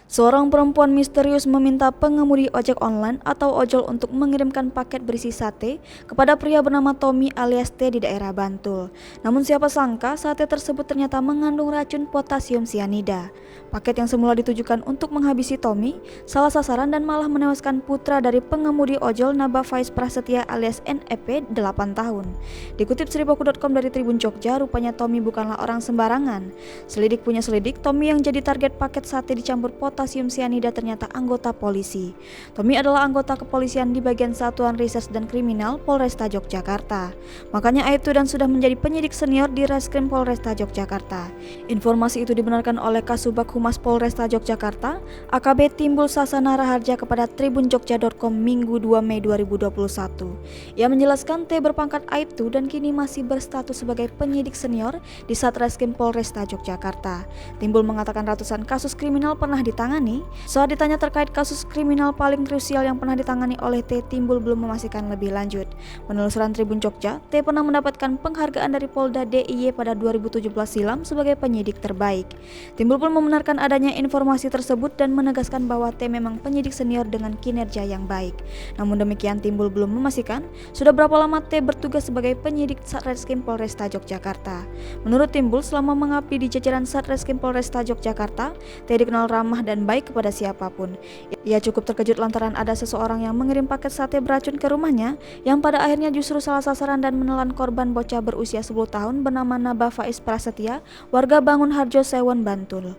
Seorang perempuan misterius meminta pengemudi ojek online atau ojol untuk mengirimkan paket berisi sate kepada pria bernama Tommy alias T di daerah Bantul. Namun siapa sangka sate tersebut ternyata mengandung racun potasium sianida. Paket yang semula ditujukan untuk menghabisi Tommy salah sasaran dan malah menewaskan putra dari pengemudi ojol Naba Faiz Prasetya alias NEP 8 tahun. Dikutip seribuku.com dari Tribun Jogja, rupanya Tommy bukanlah orang sembarangan. Selidik punya selidik, Tommy yang jadi target paket sate dicampur potasium sianida ternyata anggota polisi. Tommy adalah anggota kepolisian di bagian Satuan Reses dan Kriminal Polresta Yogyakarta. Makanya itu dan sudah menjadi penyidik senior di Reskrim Polresta Yogyakarta. Informasi itu dibenarkan oleh Kasubag Humas Polresta Yogyakarta, AKB Timbul Sasana Raharja kepada tribunjogja.com Minggu 2 Mei 2021. Ia menjelaskan T berpangkat Aibtu dan kini masih berstatus sebagai penyidik senior di Satreskrim Polresta Yogyakarta. Timbul mengatakan ratusan kasus kriminal pernah ditangani. Saat ditanya terkait kasus kriminal paling krusial yang pernah ditangani oleh T, Timbul belum memastikan lebih lanjut. Penelusuran Tribun Jogja, T pernah mendapatkan penghargaan dari Polda DIY pada 2017 silam sebagai penyidik terbaik. Timbul pun membenarkan adanya informasi tersebut dan menegaskan bahwa T memang penyidik senior dengan kinerja yang baik. Namun demikian, Timbul belum memastikan sudah berapa lama T bertugas sebagai penyidik Satreskrim Polresta Yogyakarta. Menurut Timbul, selama mengabdi di jajaran Satreskrim Polresta Yogyakarta, T dikenal ramah dan baik kepada siapapun. Ia cukup terkejut lantaran ada seseorang yang mengirim paket sate beracun ke rumahnya yang pada akhirnya justru salah sasaran dan menelan korban bocah berusia 10 tahun bernama Naba Faiz Prasetya, warga Bangun Harjo Sewon, Bantul.